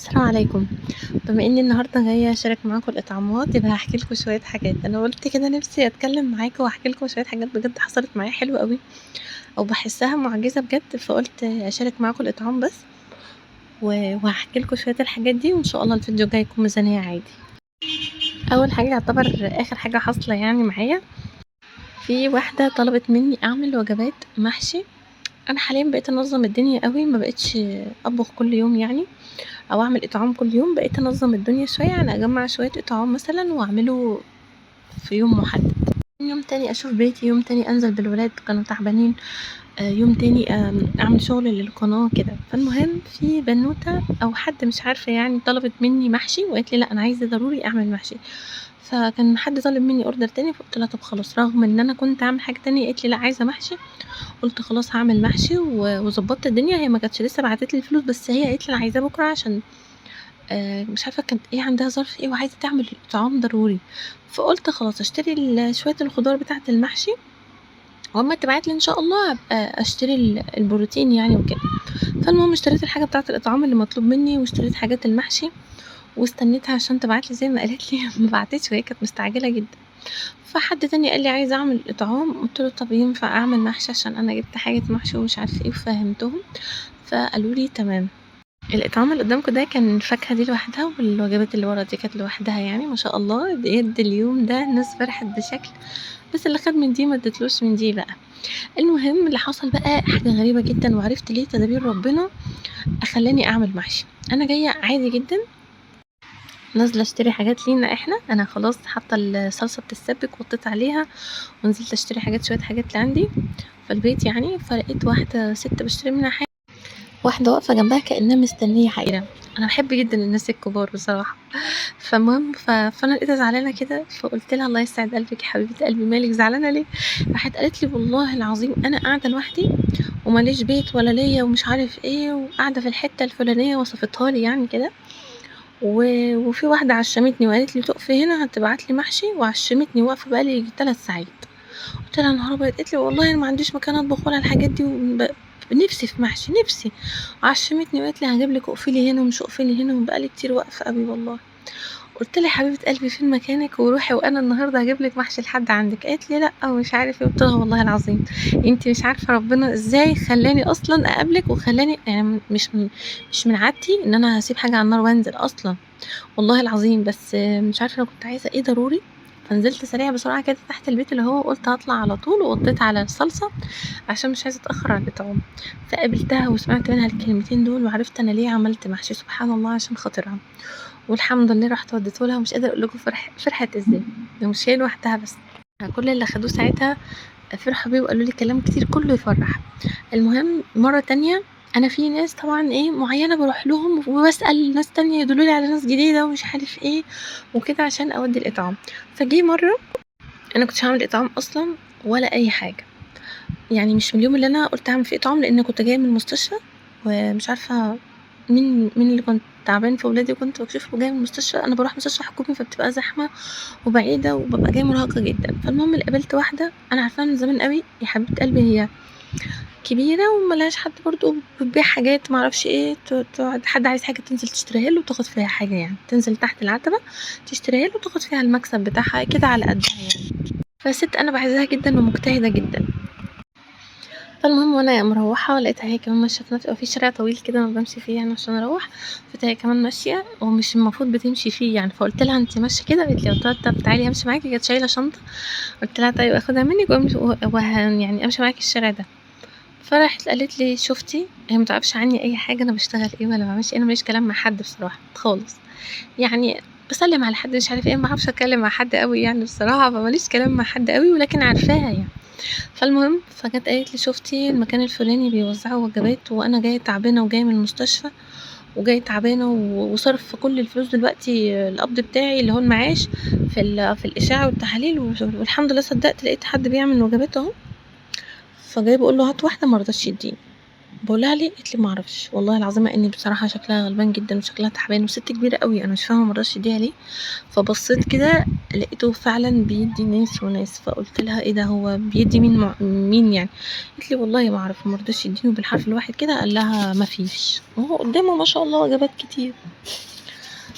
السلام عليكم. بما إني النهارده جاية أشارك معاكم الإطعامات، يبقى هاحكي لكم شوية حاجات. أنا قُلت كده نفسي أتكلم معاكم وأحكي لكم شوية حاجات بجد حصلت معايا حلوة أوي، أو باحسها معجزة بجد، فقُلت أشارك معاكم الإطعام بس، وهاحكي لكم شوية الحاجات دي، وإن شاء الله الفيديو الجاي يكون ميزانية عادي. أول حاجة يعتبر آخر حاجة حاصلة يعني معايا، في واحدة طلبت مني أعمل وجبات محشي. أنا حاليًا بقيت أنظّم الدنيا أوي، ما بقيتش أطبخ كل يوم يعني، أو أعمل إطعام كل يوم. بقيت أنظّم الدنيا شوية، يعني أجمّع شوية إطعام مثلًا وأعمله في يوم محدد، يوم تاني أشوف بيتي، يوم تاني أنزل بالولاد كانوا تعبانين، يوم تاني أعمل شغل للقناة كده. فالمهم في بنوتة أو حد مش عارفة يعني طلبت مني محشي وقالت لي لأ أنا عايزة ضروري أعمل محشي، فكان حد طالب مني order تاني، فقُلت لها طب خلاص، رغم إن أنا كنت هاعمل حاجة تانية قالت لي لأ عايزة محشي، قُلت خلاص هاعمل محشي وضبّطت الدنيا. هي ما كانتش لسه بعتت لي الفلوس، بس هي قالت لي أنا عايزاه بكرة عشان مش عارفة كانت إيه، عندها ظرف إيه وعايزة تعمل طعام ضروري. فقُلت خلاص أشتري شوية الخضار بتاعة المحشي، وأمّا تبعت لي إن شاء الله هابقى أشتري البروتين يعني وكده. فالمهم اشتريت الحاجة بتاعة الإطعام اللي مطلوب مني، واشتريت حاجات المحشي، واستنيتها عشان تبعت لي زي ما قالت لي ما بعتتش وهي كانت مستعجلة جدًا. فحد تاني قال لي عايزة أعمل إطعام، قُلت له طب ينفع أعمل محشي عشان أنا جبت حاجة محشي ومش عارفة إيه وفهّمتهم، فقالوا لي تمام. الإطعام اللي قدامكم ده كان الفاكهة دي لوحدها، والوجبات اللي ورا دي كانت لوحدها يعني ما شاء الله. بجد اليوم ده الناس فرحت بشكل، بس اللي خد من دي ما اديتلوش من دي بقى. المهم اللي حصل بقى حاجة غريبة جدًا، وعرفت ليه تدابير ربنا خلّاني أعمل محشي. أنا جاية عادي جدًا نازلة أشتري حاجات لينا إحنا، أنا خلاص حاطة الصلصة بتتسبك وطّيت عليها، ونزلت أشتري شوية حاجات اللي عندي في البيت يعني. فلقيت واحدة سِت باشتري منها حاجة، واحدة واقفة جنبها كأنها مستنية حقيرة. أنا باحب جدًا الناس الكبار بصراحة. فالمهم فأنا لقيتها زعلانة كده، فقُلت لها: "الله يسعد قلبِك يا حبيبة قلبي، مالِك زعلانة ليه؟" راحت قالت لي: "والله العظيم أنا قاعدة لوحدي وما ليش بيت ولا ليّا ومش عارف إيه، وقاعدة في الحتة الفلانية." وصفتها لي يعني كده، وفي واحدة عشّمتني وقالت لي: "تُقفي هنا هتبعت لي محشي." وعشّمتني واقفة بقى لي ييجي 3 ساعات. قُلت لها: "يا نهار أبيض!" قالت لي: "والله أنا ما عنديش مكان أطبخ ولا الحاجات دي، نِفْسي في محشي، نِفْسي." وعشّمتني وقالت لي: "هاجيب لِك اقفي لي هنا ومش اقفي لي هنا." وبقى لي كتير واقفة أوي والله. قُلت لها: "يا حبيبة قلبي فين مكانِك وروحي وأنا النهارده هاجيب لِك محشي لحد عندِك." قالت لي: "لأ." ومش عارف إيه. قُلت لها: "والله العظيم أنتِ مش عارفة ربنا إزاي خلّاني أصلًا أقابلِك، وخلّاني يعني مش من عادتي إن أنا هاسيب حاجة على النار وانزل أصلًا، والله العظيم. بس مش عارفة أنا كنت عايزة إيه ضروري، فنزلت سريع بسرعة كده تحت البيت اللي هو، وقُلت هاطلع على طول، ووطّيت على الصلصة عشان مش عايزة أتأخّر على الإطعام. فقابلتها وسمعت منها الكلمتين دول، وعرفت أنا ليه عملت محشي، سبحان الله عشان خاطرها. والحمد لله رُحت وديته لها، ومش قادرة أقول لكم فرحت إزاي، ومش هي لوحدها بس، كل اللي أخدوه ساعتها فرحوا بيه وقالوا لي كلام كتير كلّه يفرّح. المهم مرّة تانية، أنا في ناس طبعًا إيه معيّنة باروح لهم وباسأل ناس تانية يدلّوا لي على ناس جديدة ومش عارف إيه وكده عشان أودّي الإطعام. فجِه مرّة أنا ما كنتش هاعمل إطعام أصلًا ولا أي حاجة، يعني مش من اليوم اللي أنا قُلت هاعمل فيه إطعام، لإن كنت جاية من المستشفى ومش عارفة مين اللي كان تعبان في ولادي، وكنت باكشف له جاية من المستشفى. أنا باروح مستشفى حكومي فبتبقى زحمة وبعيدة وبابقى جاية مرهقة جدًا. فالمهم قابلت واحدة أنا عارفاها من زمان أوي، يا حبيبة قلبي هي كبيرة وما لهاش حد برضه، بتبيع حاجات ما أعرفش إيه، تقعد حد عايز حاجة تنزل تشتريها له وتاخد فيها حاجة يعني، تنزل تحت العتبة تشتريها له وتاخد فيها المكسب بتاعها كده على قدها يعني. فسِت أنا باعزّها جدًا ومجتهدة جدًا. فالمهم وأنا مروّحة لقيتها هي كمان ماشية في نفس، هو في شارع طويل كده أنا بامشي فيه يعني عشان أروّح، لقيتها هي كمان ماشية ومش المفروض بتمشي فيه يعني. فقُلت لها: "أنتِ ماشية كده؟" قالت لي. قُلت لها: "طب تعالي أمشي معاكِ." كانت شايلة شنطة، قُلت لها: "طيب آخُدها منِّك يعني أمشي معاكِ الشارع ده." فراحت قالت لي: "شُفتِ؟" هي ما تعرفش عني أي حاجة، أنا باشتغل إيه والّا باعملش إيه، أنا ما ليش كلام مع حد بصراحة خالص، يعني باسلِّم على حد مش عارف إيه، ما باعرفش أتكلّم مع حد أوي يعني بصراحة، فما ليش كلام مع حد أوي ولكن عارفاها يعني. فالمهم فجات قالت لي: "شُفتِ المكان الفلاني بيوزّعوا وجبات، وأنا جاية تعبانة وجاية من المستشفى وجاية تعبانة وصارفة كل الفلوس دلوقتي القبض بتاعي اللي هو المعاش في الإشاعة والتحاليل، والحمد لله صدّقت لقيت حد بيعمل وجبات أهو." فجاية باقول له: "هات واحدة." ما رضاش يدّيني. باقول لها: "ليه؟" قالت لي: "ما أعرفش." والله العظيم مع إن بصراحة شكلها غلبان جدًا وشكلها تعبان وسِت كبيرة أوي، أنا مش فاهمة ما رضاش يدّيها ليه. فبصّيت كده لقيته فعلًا بيدّي ناس وناس، فقُلت لها: "إيه ده هو بيدّي مين يعني؟" قالت لي: "والله ما أعرف." ما رضاش يدّيني وبالحرف الواحد كده قال لها: "ما فيش." وهو قدّامه ما شاء الله وجبات كتير.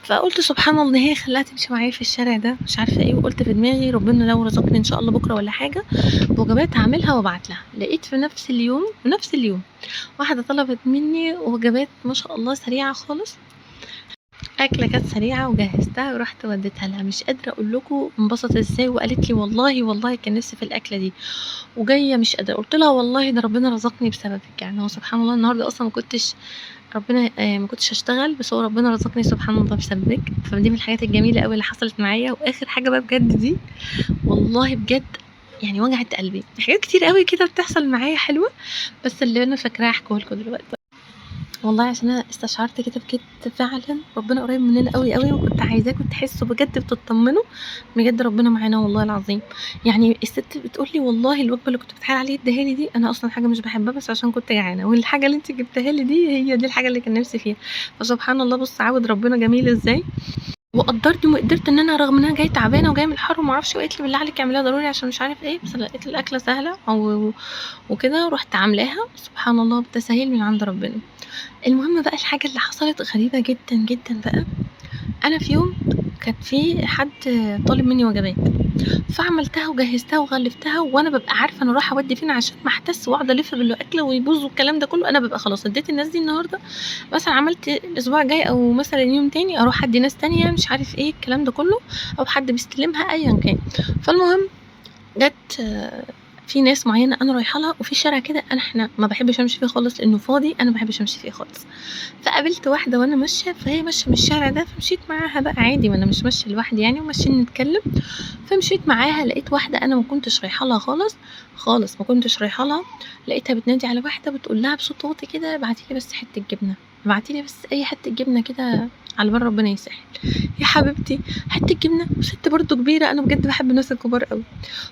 فقُلت سبحان الله هي خلّاها تمشي معايا في الشارع ده مش عارفة إيه، وقُلت في دماغي ربنا لو رزقني إن شاء الله بكرة والّا حاجة وجبات هاعملها وابعت لها، لقيت في نفس اليوم واحدة طلبت منّي وجبات ما شاء الله سريعة خالص، أكلة كانت سريعة وجهّزتها ورُحت ودّيتها لها، مش قادرة أقول لكم انبسطت إزاي وقالت لي والله كان نِفْسي في الأكلة دي، وجاية مش قادرة، قُلت لها والله ده ربنا رزقني بسببِك، يعني هو سبحان الله النهارده أصلًا ما كنتش هاشتغل، بس هو ربنا رزقني سبحان الله بسببِك، فدي من الحاجات الجميلة أوي اللي حصلت معايا، وآخر حاجة بقى بجد دي والله بجد يعني وجعت قلبي، حاجات كتير أوي كده بتحصل معايا حلوة، بس اللي أنا فاكراه هاحكيه لكم دلوقتي. والله عشان أنا استشعرت كده بجد فعلًا ربنا قريب مننا أوي، وكنت عايزاكم تحسوا بجد بتطمنوا، بجد ربنا معانا والله العظيم. يعني الست بتقول لي والله الوجبة اللي كنت بتتحايلي عليه ادّيها لي دي، أنا أصلًا حاجة مش باحبها بس عشان كنت جعانة، والحاجة اللي أنتِ جبتيها لي دي هي دي الحاجة اللي كان نفسي فيها. فسبحان الله بُص عَوِد ربنا جميل إزاي، وقدّرني وقدرت إن أنا رغم إن أنا جاية تعبانة وجاية من الحر وما أعرفش وقالت لي بالله عليكِ اعمليها ضروري عشان مش عارف إيه، بس لقيت الأكلة سهلة وكده رُحت عاملاها، سبحان الله بتساهيل من عند ربنا. المهم بقى الحاجة اللي حصلت غريبة جدًا بقى، أنا في يوم كان في حد طالب منّي وجبات، فعملتها وجهّزتها وغلّفتها وأنا بابقى عارفة أنا رايحة أودّي فين عشان ما أحتاسش وأقعد ألِف بالأكل ويبوظ والكلام ده كلّه، أنا بابقى خلاص ادّيت الناس دي النهارده، مثلًا عملت الأسبوع الجاي أو مثلًا يوم تاني أروح أدّي ناس تانية مش عارف إيه الكلام ده كلّه، أو حد بيستلمها أيًا كان. فالمهم جات في ناس معيّنة أنا رايحة لها وفي شارع كده إحنا ما باحبش أمشي فيه خالص لإنه فاضي، أنا ما باحبش أمشي فيه خالص. فقابلت واحدة وأنا ماشية، فهي ماشية من الشارع ده، فمشيت معاها بقى عادي، ما أنا مش ماشية لوحدي يعني وماشيين نتكلم، فمشيت معاها لقيت واحدة أنا ما كنتش رايحة لها خالص ما كنتش رايحة لها، لقيتها بتنادي على واحدة بتقول لها بصوت واطي كده ابعتي لي بس حتة جبنة، ابعتي لي بس أي حتة جبنة كده على بال ربنا يسهل. يا حبيبتي حتة جبنة! وست برضه كبيرة، أنا بجد باحب الناس الكبار أوي،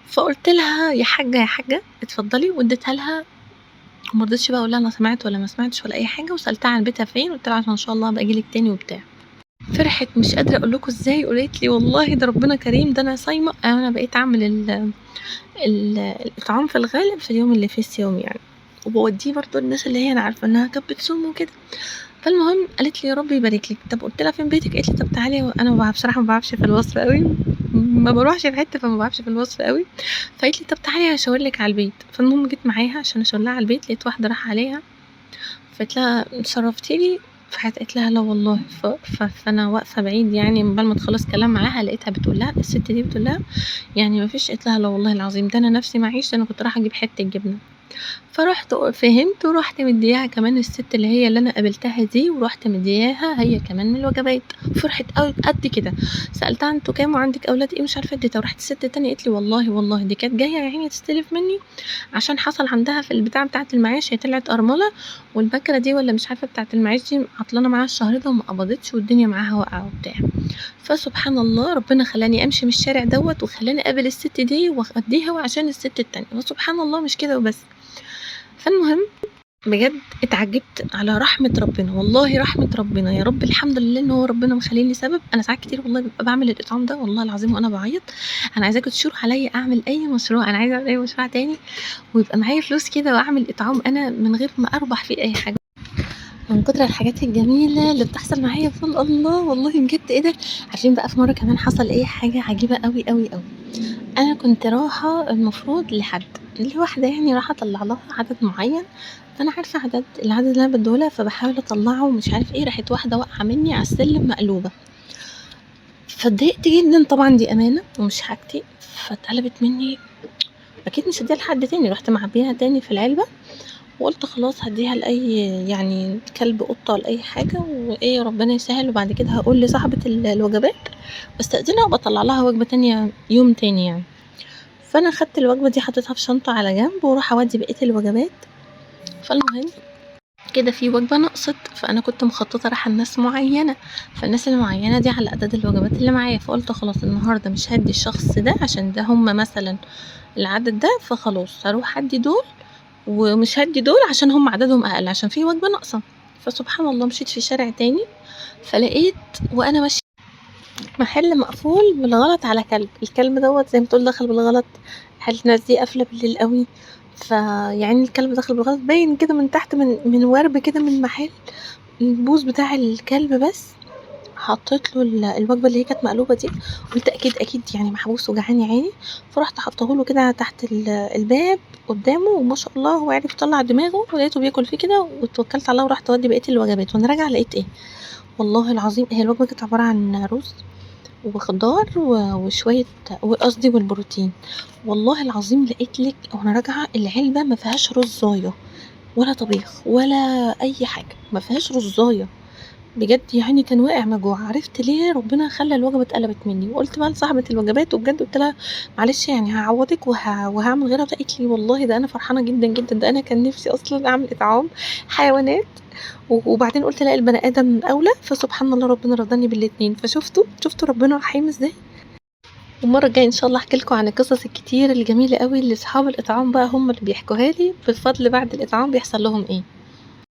فقُلت لها يا حاجة اتفضلي واديتها لها وما رضيتش بقى أقول لها أنا سمعت والّا ما سمعتش ولا أي حاجة، وسألتها عن بيتها فين، قُلت لها عشان إن شاء الله هابقى آجي لِك تاني وبتاع. فرحت مش قادرة أقول لكم إزاي، وقالت لي والله ده ربنا كريم، ده أنا صايمة أنا بقيت أعمل الإطعام في الغالب في اليوم اللي فيه الصيام يعني، وباودّيه برضه للناس اللي هي أنا عارفة إنها كانت بتصوم وكده. فالمهم قالت لي يا رب يبارك لِك، طب قُلت لها فين بيتِك؟ قالت لي طب تعالي أنا بصراحة ما باعرفش في الوصف أوي، ما باروحش في حتة فما باعرفش في الوصف أوي، فقالت لي طب تعالي هاشاور لِك على البيت، فالمهم جيت معاها عشان أشاور لها على البيت، لقيت واحدة رايحة عليها فقالت لها شرفتِ لي، فراحت قالت لها لا والله، فأنا واقفة بعيد يعني عقبال ما تخلّص كلام معاها لقيتها بتقول لها الست دي بتقول لها يعني ما فيش، قالت لها لا والله العظيم ده أنا نفسي معيش، ده أنا كنت رايحة أجيب حتة جبنة. فرُحت فهمت ورُحت مدياها كمان الست اللي هي اللي أنا قابلتها دي، ورُحت مدياها هي كمان من الوجبات، فرحت أوي قد كده، سألتها أنتم كام وعندِك أولاد إيه مش عارفة اديتها، وراحت الست التانية قالت لي والله دي كانت جاية يا عيني تستلف مني عشان حصل عندها في البتاعة بتاعة المعاش هي طلعت أرملة، والبكرة دي والّا مش عارفة بتاعة المعاش دي عطلانة معاها الشهر ده وما قبضتش والدنيا معاها واقعة وبتاع. فسبحان الله ربنا خلّاني أمشي من الشارع دوّة، وخلّاني أقابل الست دي وأدّيها وعشان الست التانية، وسبحان الله مش كده وبس. فالمهم بجد اتعجبت على رحمة ربنا، والله رحمة ربنا، يا رب الحمد لله إن هو ربنا مخلّي لي سبب. أنا ساعات كتير والله بابقى باعمل الإطعام ده والله العظيم وأنا باعيط، أنا عايزاكم تشوروا عليَّ أعمل أي مشروع، أنا عايزة أعمل أي مشروع تاني ويبقى معايا فلوس كده وأعمل إطعام أنا من غير ما أربح فيه أي حاجة. من كتر الحاجات الجميلة اللي بتحصل معايا باقول الله والله بجد إيه ده! عارفين بقى في مرة كمان حصل إيه حاجة عجيبة أوي، أنا كنت رايحة المفروض لواحدة يعني رايحة أطلّع لها عدد معيّن، فأنا عارفة العدد اللي أنا بادّيه لها فباحاول أطلّعه ومش عارف إيه، راحت واحدة واقعة منّي على السلِّم مقلوبة، فاتضايقت جدًا طبعًا دي أمانة ومش حاجتي، فاتقلبت منّي أكيد مش هادّيها لحد تاني، رُحت معبياها تاني في العلبة وقُلت خلاص هادّيها لأي يعني كلب قطة ولا أي حاجة وإيه ربنا يسهّل وبعد كده هاقول لصاحبة الوجبات واستأذنها وأبقى أطلّع لها وجبة تانية يوم تاني يعني. فأنا خدت الوجبة دي حطيتها في شنطة على جنب وأروح أودّي بقية الوجبات، فالمهم كده في وجبة نقصت، فأنا كنت مخططة رايحة لناس معيّنة، فالناس المعيّنة دي على عدد الوجبات اللي معايا، فقُلت خلاص النهارده مش هادّي الشخص ده عشان ده هُم مثلًا العدد ده، فخلاص هاروح أدّي دول ومش هادّي دول عشان هُم عددهم أقل، عشان في وجبة ناقصة. فسبحان الله مشيت في شارع تاني، فلقيت وأنا ماشية محل مقفول بالغلط على كلب، الكلب دوّة زي ما تقول دخل بالغلط، الناس دي قافلة بالليل أوي، فياعيني الكلب دخل بالغلط باين كده من تحت من وَرْب كده من المحل، البوز بتاع الكلب بس، حطيت له الوجبة اللي هي كانت مقلوبة دي، قُلت أكيد يعني محبوس وجعان يا عيني، فرُحت حاطّاه له كده تحت الباب قدّامه، وما شاء الله هو عرف يطلّع دماغه ولقيته بياكل فيه كده، واتوكّلت على الله ورُحت أودّي بقية الوجبات، وأنا راجعة لقيت إيه، والله العظيم هي الوجبة كانت عبارة عن رُز وخضار وشوية قصدي والبروتين، والله العظيم لقيت لِك وأنا راجعة العلبة ما فيهاش رُزاية ولا طبيخ ولا أي حاجة، ما فيهاش رُزاية. بجد يعني كان واقع مجوع، عرفت ليه ربنا خلّى الوجبة اتقلبت منّي، وقُلت بقى لصاحبة الوجبات وبجد قُلت لها: "معلش يعني هاعوّضِك وهاعمل غيرها." قالت لي: "والله ده أنا فرحانة جدًا، جدًا، ده أنا كان نِفْسي أصلًا أعمل إطعام حيوانات." وبعدين قُلت لأ البني آدم أولى، فسبحان الله ربنا رزقني بالاتنين، شُفتوا ربنا رحيم إزاي؟ والمرّة الجاية إن شاء الله هاحكي لكم عن القصص الكتير الجميلة أوي اللي صحاب الإطعام بقى هم اللي بيحكوها لي، بالفضل بعد الإطعام بيحصل لهم إيه.